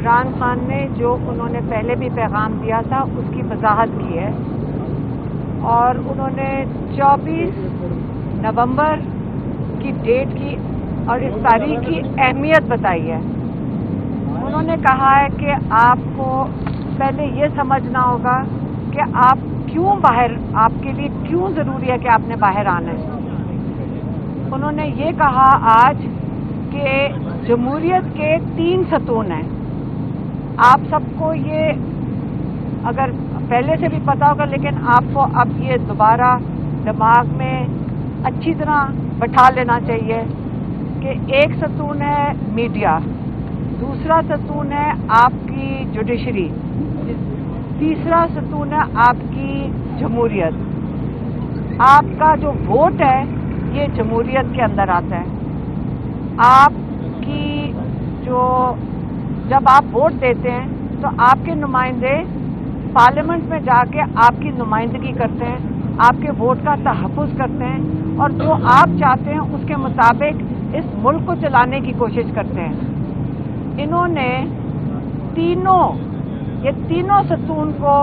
عمران خان نے جو انہوں نے پہلے بھی پیغام دیا تھا اس کی وضاحت کی ہے، اور انہوں نے 24 نومبر کی ڈیٹ کی اور اس تاریخ کی اہمیت بتائی ہے۔ انہوں نے کہا ہے کہ آپ کو پہلے یہ سمجھنا ہوگا کہ آپ کیوں باہر، آپ کے لیے کیوں ضروری ہے کہ آپ نے باہر آنا ہے۔ انہوں نے یہ کہا آج کہ جمہوریت کے 3 ستون ہیں۔ آپ سب کو یہ اگر پہلے سے بھی پتا ہوگا، لیکن آپ کو اب یہ دوبارہ دماغ میں اچھی طرح بٹھا لینا چاہیے کہ ایک ستون ہے میڈیا، دوسرا ستون ہے آپ کی جوڈیشری، تیسرا ستون ہے آپ کی جمہوریت۔ آپ کا جو ووٹ ہے یہ جمہوریت کے اندر آتا ہے۔ آپ کی جب آپ ووٹ دیتے ہیں تو آپ کے نمائندے پارلیمنٹ میں جا کے آپ کی نمائندگی کرتے ہیں، آپ کے ووٹ کا تحفظ کرتے ہیں، اور جو آپ چاہتے ہیں اس کے مطابق اس ملک کو چلانے کی کوشش کرتے ہیں۔ انہوں نے تینوں ستون کو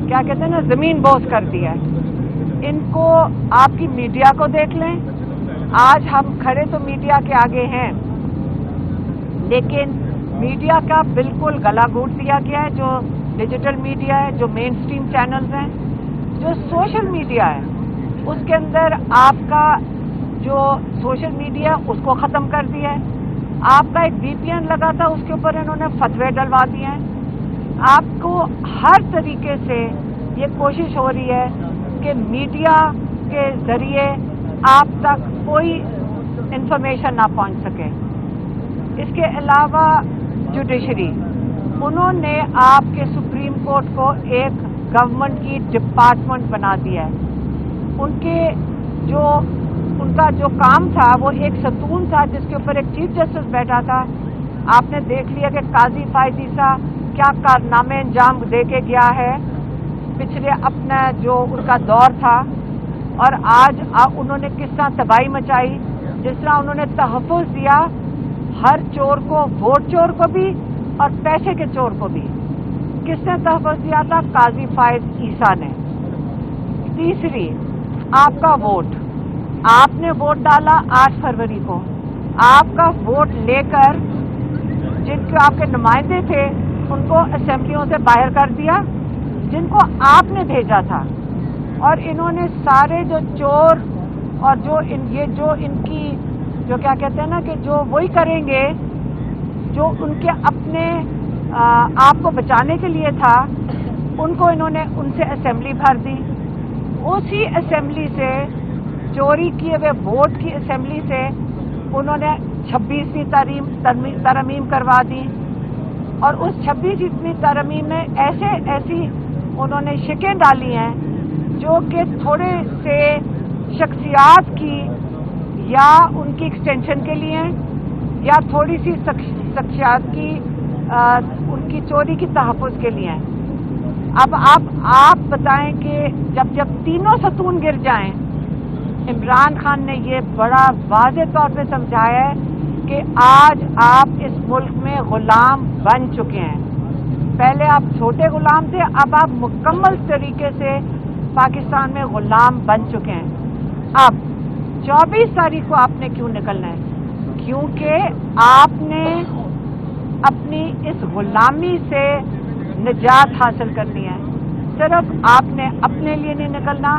کیا کہتے ہیں نا، زمین بوس کر دیا ہے۔ ان کو آپ کی میڈیا کو دیکھ لیں، آج ہم کھڑے تو میڈیا کے آگے ہیں، لیکن میڈیا کا بالکل گلا گھونٹ دیا گیا ہے۔ جو ڈیجیٹل میڈیا ہے، جو مین سٹریم چینلز ہیں، جو سوشل میڈیا ہے، اس کے اندر آپ کا جو سوشل میڈیا اس کو ختم کر دیا ہے۔ آپ کا ایک VPN لگا تھا، اس کے اوپر انہوں نے فتوے ڈلوا دیے ہیں۔ آپ کو ہر طریقے سے یہ کوشش ہو رہی ہے کہ میڈیا کے ذریعے آپ تک کوئی انفارمیشن نہ پہنچ سکے۔ اس کے علاوہ جوڈیشری، انہوں نے آپ کے سپریم کورٹ کو ایک گورنمنٹ کی ڈپارٹمنٹ بنا دیا ہے۔ ان کا جو کام تھا وہ ایک ستون تھا جس کے اوپر ایک چیف جسٹس بیٹھا تھا۔ آپ نے دیکھ لیا کہ قاضی فائز عیسیٰ کیا کارنامے انجام دے کے گیا ہے پچھلے اپنا جو ان کا دور تھا، اور آج انہوں نے کس طرح تباہی مچائی، جس طرح انہوں نے تحفظ دیا ہر چور کو، ووٹ چور کو بھی اور پیسے کے چور کو بھی۔ کس نے تحفظ دیا تھا؟ قاضی فائز عیسیٰ نے۔ تیسری، آپ کا ووٹ، آپ نے ووٹ ڈالا 8 فروری کو، آپ کا ووٹ لے کر جن کے آپ کے نمائندے تھے ان کو اسمبلیوں سے باہر کر دیا، جن کو آپ نے بھیجا تھا۔ اور انہوں نے سارے جو چور اور جو ان کی جو کیا کہتے ہیں نا کہ جو وہی کریں گے جو ان کے اپنے آپ کو بچانے کے لیے تھا، ان کو انہوں نے ان سے اسمبلی بھر دی۔ اسی اسمبلی سے چوری کیے ہوئے ووٹ کی اسمبلی سے انہوں نے 26ویں ترمیم کروا دی، اور اس 26ویں ترمیم میں ایسی انہوں نے شکیں ڈالی ہیں جو کہ تھوڑے سے شخصیات کی یا ان کی ایکسٹینشن کے لیے ہیں، یا تھوڑی سی شخصیات کی ان کی چوری کی تحفظ کے لیے ہیں۔ اب آپ بتائیں کہ جب تینوں ستون گر جائیں، عمران خان نے یہ بڑا واضح طور پہ سمجھایا ہے کہ آج آپ اس ملک میں غلام بن چکے ہیں۔ پہلے آپ چھوٹے غلام تھے، اب آپ مکمل طریقے سے پاکستان میں غلام بن چکے ہیں۔ اب 24 تاریخ کو آپ نے کیوں نکلنا ہے؟ کیونکہ آپ نے اپنی اس غلامی سے نجات حاصل کرنی ہے۔ صرف آپ نے اپنے لیے نہیں نکلنا،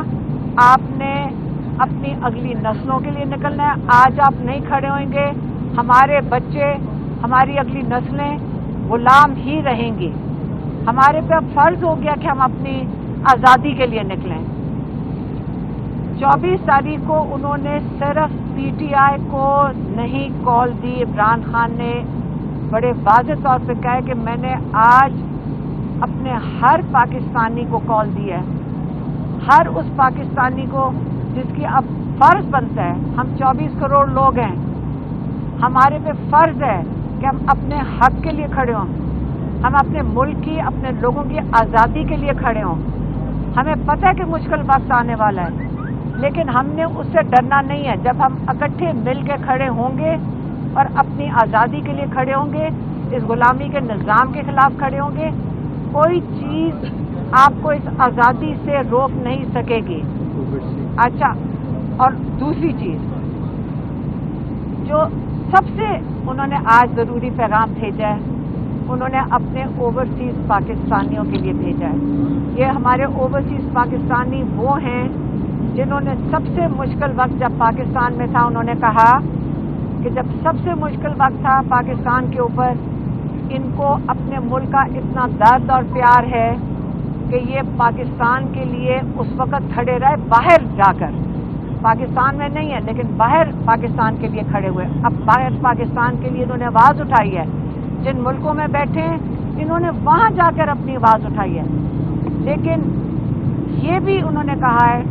آپ نے اپنی اگلی نسلوں کے لیے نکلنا ہے۔ آج آپ نہیں کھڑے ہوئیں گے، ہمارے بچے، ہماری اگلی نسلیں غلام ہی رہیں گی۔ ہمارے پہ اب فرض ہو گیا کہ ہم اپنی آزادی کے لیے نکلیں۔ 24 تاریخ کو انہوں نے صرف PTI کو نہیں کال دی، عمران خان نے بڑے واضح طور پہ کہا کہ میں نے آج اپنے ہر پاکستانی کو کال دی ہے، ہر اس پاکستانی کو جس کی اب فرض بنتا ہے، ہم 24 کروڑ لوگ ہیں، ہمارے پہ فرض ہے کہ ہم اپنے حق کے لیے کھڑے ہوں، ہم اپنے ملک کی، اپنے لوگوں کی آزادی کے لیے کھڑے ہوں۔ ہمیں پتہ ہے کہ مشکل وقت آنے والا ہے، لیکن ہم نے اس سے ڈرنا نہیں ہے۔ جب ہم اکٹھے مل کے کھڑے ہوں گے اور اپنی آزادی کے لیے کھڑے ہوں گے، اس غلامی کے نظام کے خلاف کھڑے ہوں گے. کوئی چیز آپ کو اس آزادی سے روک نہیں سکے گی. اچھا، اور دوسری چیز جو سب سے انہوں نے آج ضروری پیغام بھیجا ہے، انہوں نے اپنے اوورسیز پاکستانیوں کے لیے بھیجا ہے. یہ ہمارے اوورسیز پاکستانی وہ ہیں جنہوں نے سب سے مشکل وقت جب پاکستان میں تھا، انہوں نے کہا کہ جب سب سے مشکل وقت تھا پاکستان کے اوپر، ان کو اپنے ملک کا اتنا درد اور پیار ہے کہ یہ پاکستان کے لیے اس وقت کھڑے رہے، باہر جا کر، پاکستان میں نہیں ہے لیکن باہر پاکستان کے لیے کھڑے ہوئے. اب باہر پاکستان کے لیے انہوں نے آواز اٹھائی ہے. جن ملکوں میں بیٹھے ہیں انہوں نے وہاں جا کر اپنی آواز اٹھائی ہے. لیکن یہ بھی انہوں نے کہا ہے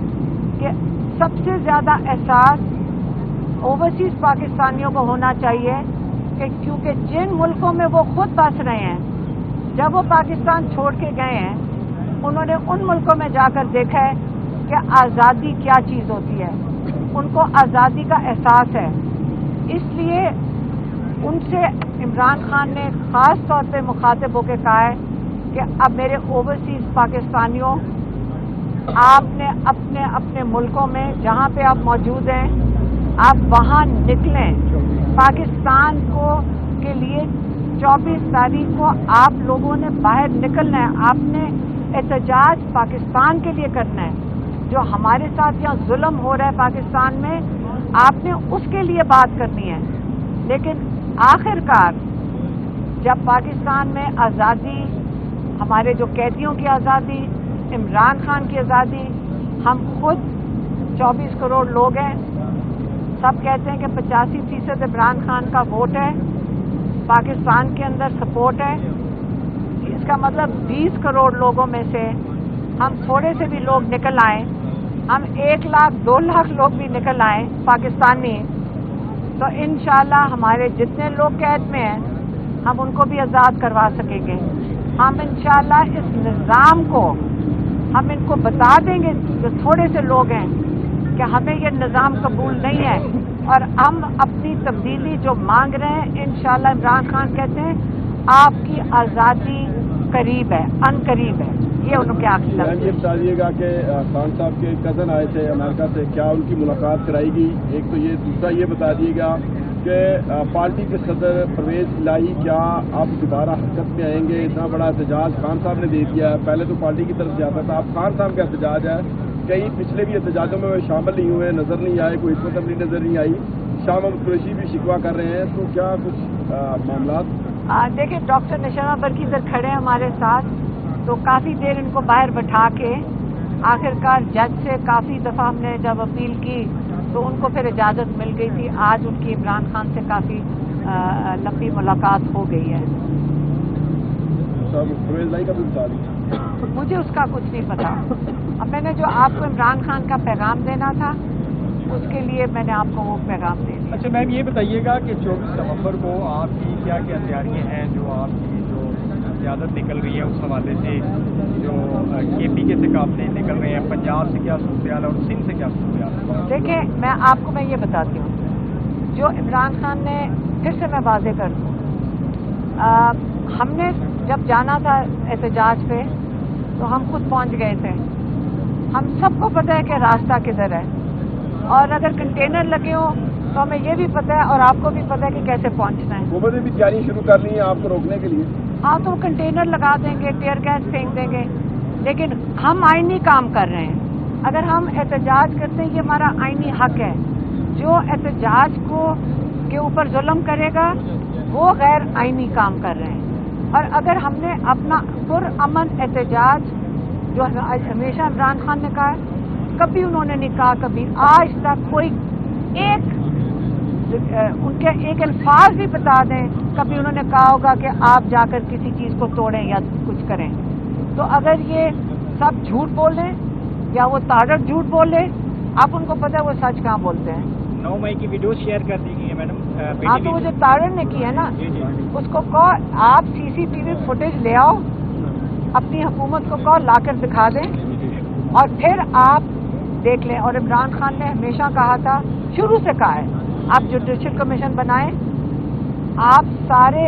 کہ سب سے زیادہ احساس اوورسیز پاکستانیوں کو ہونا چاہیے کہ کیونکہ جن ملکوں میں وہ خود بس رہے ہیں، جب وہ پاکستان چھوڑ کے گئے ہیں، انہوں نے ان ملکوں میں جا کر دیکھا ہے کہ آزادی کیا چیز ہوتی ہے. ان کو آزادی کا احساس ہے. اس لیے ان سے عمران خان نے خاص طور پہ مخاطب ہو کے کہا ہے کہ اب میرے اوورسیز پاکستانیوں، آپ نے اپنے اپنے ملکوں میں جہاں پہ آپ موجود ہیں، آپ وہاں نکلیں. پاکستان کو کے لیے 24 تاریخ کو آپ لوگوں نے باہر نکلنا ہے. آپ نے احتجاج پاکستان کے لیے کرنا ہے. جو ہمارے ساتھ یہاں ظلم ہو رہا ہے پاکستان میں، آپ نے اس کے لیے بات کرنی ہے. لیکن آخر کار جب پاکستان میں آزادی، ہمارے جو قیدیوں کی آزادی، عمران خان کی آزادی، ہم خود 24 کروڑ لوگ ہیں، سب کہتے ہیں کہ 85% عمران خان کا ووٹ ہے، پاکستان کے اندر سپورٹ ہے. اس کا مطلب 20 کروڑ لوگوں میں سے ہم تھوڑے سے بھی لوگ نکل آئیں، ہم 1 لاکھ 2 لاکھ لوگ بھی نکل آئیں پاکستانی، تو انشاءاللہ ہمارے جتنے لوگ قید میں ہیں ہم ان کو بھی آزاد کروا سکیں گے. ہم انشاءاللہ اس نظام کو ہم ان کو بتا دیں گے جو تھوڑے سے لوگ ہیں کہ ہمیں یہ نظام قبول نہیں ہے، اور ہم اپنی تبدیلی جو مانگ رہے ہیں انشاءاللہ. عمران خان کہتے ہیں آپ کی آزادی قریب ہے، ان قریب ہے. یہ ان کے آخری لفظ. یہ بتائیے گا کہ خان صاحب کے کزن آئے تھے امریکہ سے، کیا ان کی ملاقات کرائی گئی؟ ایک تو یہ، دوسرا یہ بتا دیے گا کہ پارٹی کے صدر پرویز الہی کیا آپ دوبارہ حرکت میں آئیں گے؟ اتنا بڑا احتجاج خان صاحب نے دے دیا ہے، پہلے تو پارٹی کی طرف جاتا تھا، اب خان صاحب کا احتجاج ہے. کئی پچھلے بھی احتجاجوں میں وہ شامل نہیں ہوئے، نظر نہیں آئے، کوئی حکمت عملی نظر نہیں آئی. شاہ محمود قریشی بھی شکوہ کر رہے ہیں، تو کیا کچھ معاملات؟ دیکھیں ڈاکٹر نشانہ برقی ادھر کھڑے ہیں ہمارے ساتھ، تو کافی دیر ان کو باہر بٹھا کے آخرکار جج سے کافی دفعہ ہم نے جب اپیل کی تو ان کو پھر اجازت مل گئی تھی. آج ان کی عمران خان سے کافی لمبی ملاقات ہو گئی ہے. مجھے اس کا کچھ نہیں پتا. اب میں نے جو آپ کو عمران خان کا پیغام دینا تھا اس کے لیے میں نے آپ کو وہ پیغام دے دیا. اچھا میم، یہ بتائیے گا کہ 24 نومبر کو آپ کی کیا کیا تیاریاں ہیں، جو آپ کی جو قیادت نکل رہی ہے اس حوالے سے، جو کے پی کے سے قافلے نکل رہے ہیں، پنجاب سے کیا صورتحال ہے اور سندھ سے کیا صورتحال ہے؟ دیکھیں میں آپ کو یہ بتاتی ہوں، جو عمران خان نے، پھر سے میں واضح کر دوں، ہم نے جب جانا تھا احتجاج پہ تو ہم خود پہنچ گئے تھے. ہم سب کو پتہ ہے کہ راستہ کدھر ہے، اور اگر کنٹینر لگے ہوں تو ہمیں یہ بھی پتہ ہے اور آپ کو بھی پتہ ہے کہ کیسے پہنچنا ہے. وہ بھی تیاری شروع کر لی ہے آپ کو روکنے کے لیے؟ ہاں، تو کنٹینر لگا دیں گے، ٹیئر گیس پھینک دیں گے. لیکن ہم آئینی کام کر رہے ہیں. اگر ہم احتجاج کرتے ہیں یہ ہمارا آئینی حق ہے. جو احتجاج کے اوپر ظلم کرے گا وہ غیر آئینی کام کر رہے ہیں. اور اگر ہم نے اپنا پرامن احتجاج جو ہمیشہ عمران خان نے کہا ہے، کبھی انہوں نے نہیں کہا، کبھی آج تک کوئی ان کے ایک الفاظ بھی بتا دیں کبھی انہوں نے کہا ہوگا کہ آپ جا کر کسی چیز کو توڑیں یا کچھ کریں. تو اگر یہ سب جھوٹ بول رہے ہیں یا وہ تاڑڑ جھوٹ بول رہے، آپ ان کو پتہ ہے وہ سچ کہاں بولتے ہیں. 9 مئی کی ویڈیو شیئر کر دی گئی ہے میڈم. ہاں، تو وہ جو تاڑڑ نے کی ہے نا، اس کو کہو آپ CCTV فوٹیج لے آؤ، اپنی حکومت کو کہو لا کر دکھا دیں اور پھر آپ دیکھ لیں. اور عمران خان نے ہمیشہ کہا تھا، شروع سے کہا ہے، آپ جوڈیشل کمیشن بنائیں، آپ سارے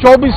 24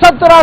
17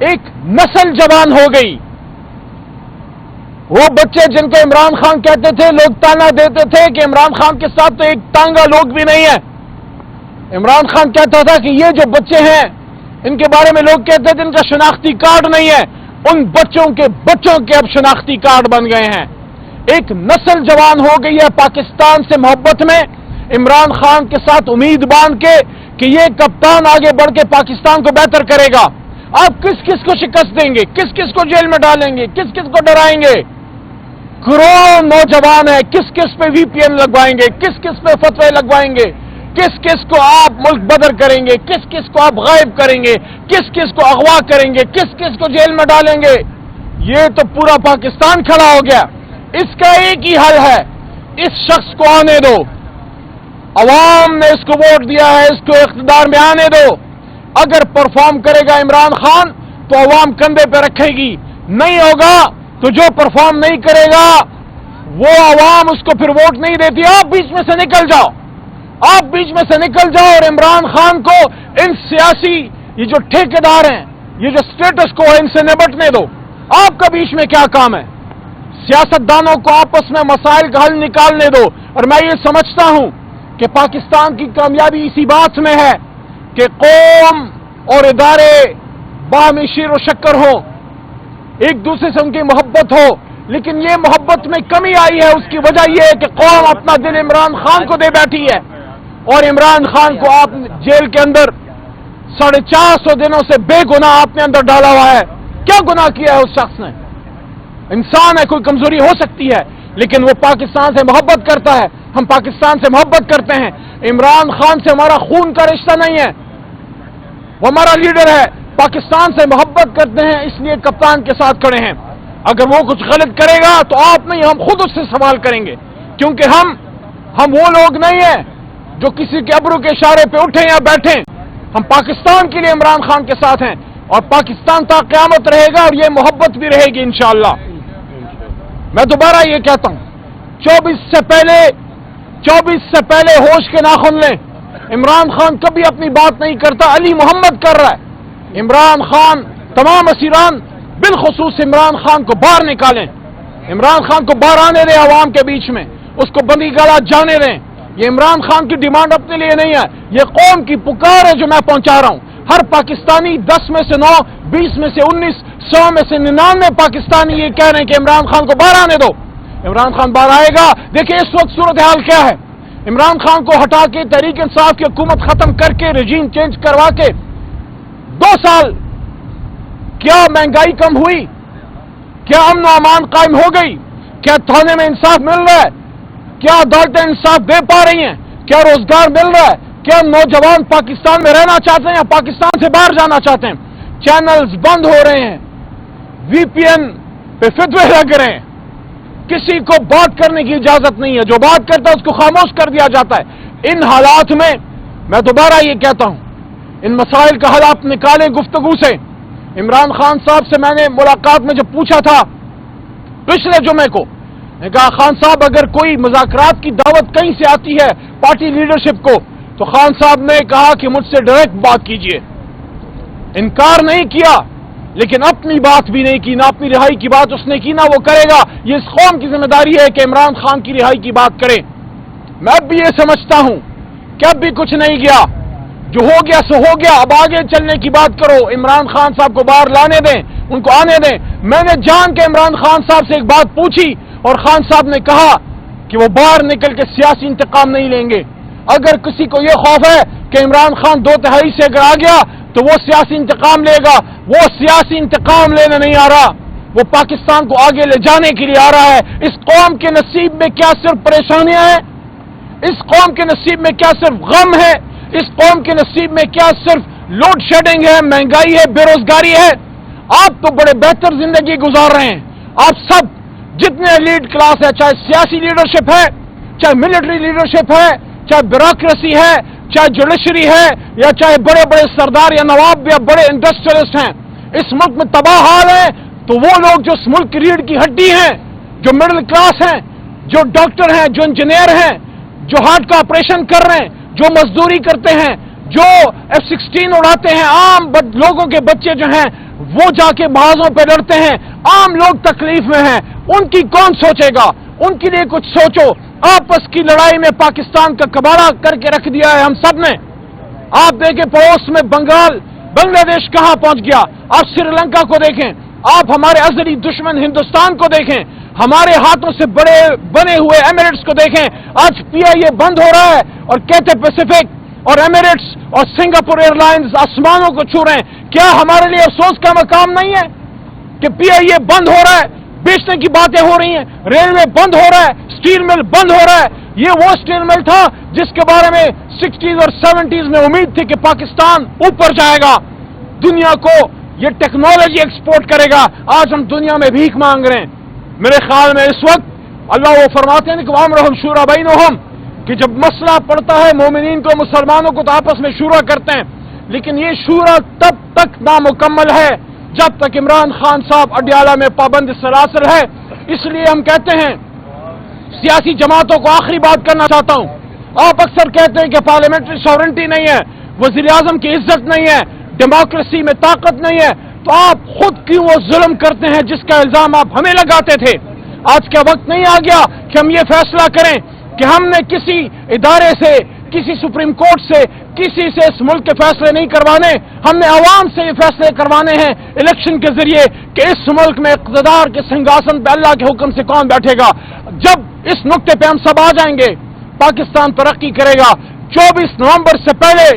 ایک نسل جوان ہو گئی. وہ بچے جن کو عمران خان کہتے تھے، لوگ تانا دیتے تھے کہ عمران خان کے ساتھ تو ایک ٹانگا لوگ بھی نہیں ہے. عمران خان کہتا تھا کہ یہ جو بچے ہیں ان کے بارے میں لوگ کہتے تھے ان کا شناختی کارڈ نہیں ہے. ان بچوں کے اب شناختی کارڈ بن گئے ہیں. ایک نسل جوان ہو گئی ہے پاکستان سے محبت میں، عمران خان کے ساتھ امید باندھ کے کہ یہ کپتان آگے بڑھ کے پاکستان کو بہتر کرے گا. آپ کس کس کو شکست دیں گے؟ کس کس کو جیل میں ڈالیں گے؟ کس کس کو ڈرائیں گے؟ کروڑوں نوجوان ہیں، کس کس پہ وی پی این لگوائیں گے؟ کس کس پہ فتوے لگوائیں گے؟ کس کس کو آپ ملک بدر کریں گے؟ کس کس کو آپ غائب کریں گے؟ کس کس کو اغوا کریں گے؟ کس کس کو جیل میں ڈالیں گے؟ یہ تو پورا پاکستان کھڑا ہو گیا. اس کا ایک ہی حل ہے، اس شخص کو آنے دو. عوام نے اس کو ووٹ دیا ہے، اس کو اقتدار میں آنے دو. اگر پرفارم کرے گا عمران خان تو عوام کندھے پہ رکھے گی، نہیں ہوگا تو جو پرفارم نہیں کرے گا وہ عوام اس کو پھر ووٹ نہیں دیتی. آپ بیچ میں سے نکل جاؤ، آپ بیچ میں سے نکل جاؤ اور عمران خان کو ان سیاسی یہ جو ٹھیکیدار ہیں، یہ جو سٹیٹس کو ہے، ان سے نمٹنے دو. آپ کا بیچ میں کیا کام ہے؟ سیاستدانوں کو آپس میں مسائل کا حل نکالنے دو. اور میں یہ سمجھتا ہوں کہ پاکستان کی کامیابی اسی بات میں ہے کہ قوم اور ادارے باہمی شیر و شکر ہوں، ایک دوسرے سے ان کی محبت ہو. لیکن یہ محبت میں کمی آئی ہے، اس کی وجہ یہ ہے کہ قوم اپنا دل عمران خان کو دے بیٹھی ہے. اور عمران خان کو آپ جیل کے اندر 450 دنوں سے بے گناہ آپ نے اندر ڈالا ہوا ہے. کیا گناہ کیا ہے اس شخص نے؟ انسان ہے، کوئی کمزوری ہو سکتی ہے، لیکن وہ پاکستان سے محبت کرتا ہے. ہم پاکستان سے محبت کرتے ہیں. عمران خان سے ہمارا خون کا رشتہ نہیں ہے، وہ ہمارا لیڈر ہے. پاکستان سے محبت کرتے ہیں، اس لیے کپتان کے ساتھ کھڑے ہیں. اگر وہ کچھ غلط کرے گا تو آپ نہیں، ہم خود اس سے سوال کریں گے. کیونکہ ہم وہ لوگ نہیں ہیں جو کسی کے ابرو کے اشارے پہ اٹھیں یا بیٹھیں. ہم پاکستان کے لیے عمران خان کے ساتھ ہیں اور پاکستان تا قیامت رہے گا اور یہ محبت بھی رہے گی انشاءاللہ. میں دوبارہ یہ کہتا ہوں، 24 سے پہلے ہوش کے ناخن لیں. عمران خان کبھی اپنی بات نہیں کرتا، علی محمد کر رہا ہے. عمران خان، تمام اسیران بالخصوص عمران خان کو باہر نکالیں. عمران خان کو باہر آنے دیں عوام کے بیچ میں، اس کو بندی گالا جانے دیں. یہ عمران خان کی ڈیمانڈ اپنے لیے نہیں ہے، یہ قوم کی پکار ہے جو میں پہنچا رہا ہوں. ہر پاکستانی 10 میں سے 9، 20 میں سے 19، 100 میں سے 99 پاکستانی یہ کہہ رہے ہیں کہ عمران خان کو باہر آنے دو. عمران خان باہر آئے گا. دیکھیں اس وقت صورتحال کیا ہے. عمران خان کو ہٹا کے تحریک انصاف کی حکومت ختم کر کے رجیم چینج کروا کے 2 سال کیا مہنگائی کم ہوئی؟ کیا امن و امان قائم ہو گئی؟ کیا تھانے میں انصاف مل رہا ہے؟ کیا عدالتیں انصاف دے پا رہی ہیں؟ کیا روزگار مل رہا ہے؟ کیا نوجوان پاکستان میں رہنا چاہتے ہیں یا پاکستان سے باہر جانا چاہتے ہیں؟ چینلز بند ہو رہے ہیں، وی پی این پہ فتوے لگ رہے ہیں. کسی کو بات کرنے کی اجازت نہیں ہے، جو بات کرتا ہے اس کو خاموش کر دیا جاتا ہے. ان حالات میں میں دوبارہ یہ کہتا ہوں، ان مسائل کا حل آپ نکالیں گفتگو سے. عمران خان صاحب سے میں نے ملاقات میں جب پوچھا تھا پچھلے جمعے کو، میں کہا خان صاحب اگر کوئی مذاکرات کی دعوت کہیں سے آتی ہے پارٹی لیڈرشپ کو تو خان صاحب نے کہا کہ مجھ سے ڈائریکٹ بات کیجئے. انکار نہیں کیا، لیکن اپنی بات بھی نہیں کی، نہ اپنی رہائی کی بات اس نے کی نہ وہ کرے گا. یہ اس قوم کی ذمہ داری ہے کہ عمران خان کی رہائی کی بات کرے. میں اب بھی یہ سمجھتا ہوں کہ اب بھی کچھ نہیں گیا، جو ہو گیا سو ہو گیا. اب آگے چلنے کی بات کرو. عمران خان صاحب کو باہر لانے دیں، ان کو آنے دیں. میں نے جان کے عمران خان صاحب سے ایک بات پوچھی اور خان صاحب نے کہا کہ وہ باہر نکل کے سیاسی انتقام نہیں لیں گے. اگر کسی کو یہ خوف ہے کہ عمران خان 2/3 سے اگر آ گیا تو وہ سیاسی انتقام لے گا، وہ سیاسی انتقام لینے نہیں آ رہا، وہ پاکستان کو آگے لے جانے کے لیے آ رہا ہے. اس قوم کے نصیب میں کیا صرف پریشانیاں ہیں؟ اس قوم کے نصیب میں کیا صرف غم ہے؟ اس قوم کے نصیب میں کیا صرف لوڈ شیڈنگ ہے، مہنگائی ہے، بے روزگاری ہے؟ آپ تو بڑے بہتر زندگی گزار رہے ہیں. آپ سب جتنے لیڈ کلاس ہے، چاہے سیاسی لیڈرشپ ہے، چاہے ملٹری لیڈرشپ ہے، چاہے بیوروکریسی ہے، چاہے جوڈیشری ہے، یا چاہے بڑے بڑے سردار یا نواب یا بڑے انڈسٹریلسٹ ہیں، اس ملک میں تباہ حال ہے. تو وہ لوگ جو اس ملک کی ریڑھ کی ہڈی ہیں، جو مڈل کلاس ہیں، جو ڈاکٹر ہیں، جو انجینئر ہیں، جو ہارٹ کا آپریشن کر رہے ہیں، جو مزدوری کرتے ہیں، جو F-16 اڑاتے ہیں، عام لوگوں کے بچے جو ہیں وہ جا کے محاذوں پہ لڑتے ہیں، عام لوگ تکلیف میں ہیں، ان کی کون سوچے گا؟ ان کے لیے کچھ سوچو۔ آپس کی لڑائی میں پاکستان کا کباڑہ کر کے رکھ دیا ہے ہم سب نے۔ آپ دیکھیں پڑوس میں بنگلہ دیش کہاں پہنچ گیا، آپ سری لنکا کو دیکھیں، آپ ہمارے ازلی دشمن ہندوستان کو دیکھیں، ہمارے ہاتھوں سے بنے ہوئے ایمریٹس کو دیکھیں۔ آج پی آئی اے بند ہو رہا ہے اور کہتے پیسیفک اور ایمریٹس اور سنگاپور ایئر لائنز آسمانوں کو چھو رہے ہیں۔ کیا ہمارے لیے افسوس کا مقام نہیں ہے کہ پی آئی اے بند ہو رہا ہے، بیچنے کی باتیں ہو رہی ہیں، ریلوے بند ہو رہا ہے، اسٹیل مل بند ہو رہا ہے؟ یہ وہ اسٹیل مل تھا جس کے بارے میں 60s اور 70s میں امید تھی کہ پاکستان اوپر جائے گا، دنیا کو یہ ٹیکنالوجی ایکسپورٹ کرے گا۔ آج ہم دنیا میں بھیک مانگ رہے ہیں۔ میرے خیال میں اس وقت اللہ وہ فرماتے ہیں کہ وَأَمْرُهُمْ شُورَىٰ بَيْنُهُمْ، کہ جب مسئلہ پڑتا ہے مومنین کو، مسلمانوں کو، تو آپس میں شورا کرتے ہیں، لیکن یہ شورا تب تک نامکمل ہے جب تک عمران خان صاحب اڈیالہ میں پابند سلاسل ہے۔ اس لیے ہم کہتے ہیں، سیاسی جماعتوں کو آخری بات کرنا چاہتا ہوں، آپ اکثر کہتے ہیں کہ پارلیمنٹری ساورنٹی نہیں ہے، وزیر اعظم کی عزت نہیں ہے، ڈیموکریسی میں طاقت نہیں ہے، تو آپ خود کیوں وہ ظلم کرتے ہیں جس کا الزام آپ ہمیں لگاتے تھے؟ آج کا وقت نہیں آ گیا کہ ہم یہ فیصلہ کریں کہ ہم نے کسی ادارے سے، کسی سپریم کورٹ سے، کسی سے اس ملک کے فیصلے نہیں کروانے، ہم نے عوام سے یہ فیصلے کروانے ہیں الیکشن کے ذریعے کہ اس ملک میں اقتدار کے سنگھاسن پہ اللہ کے حکم سے کون بیٹھے گا۔ جب اس نقطے پہ ہم سب آ جائیں گے، پاکستان ترقی کرے گا۔ 24 نومبر سے پہلے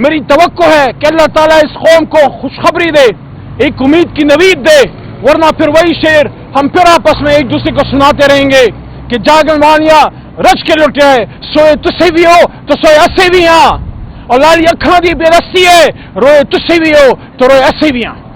میری توقع ہے کہ اللہ تعالیٰ اس قوم کو خوشخبری دے، ایک امید کی نوید دے، ورنہ پھر وہی شعر ہم پھر آپس میں ایک دوسرے کو سناتے رہیں گے کہ جاگن وانیا رج کے لٹے ہے، سوئے تسے بھی ہو تو سوئے ایسے بھی ہاں، اور لالی اکھاں دی بے رسی ہے، روئے تسے بھی ہو تو روئے ایسے بھی ہاں۔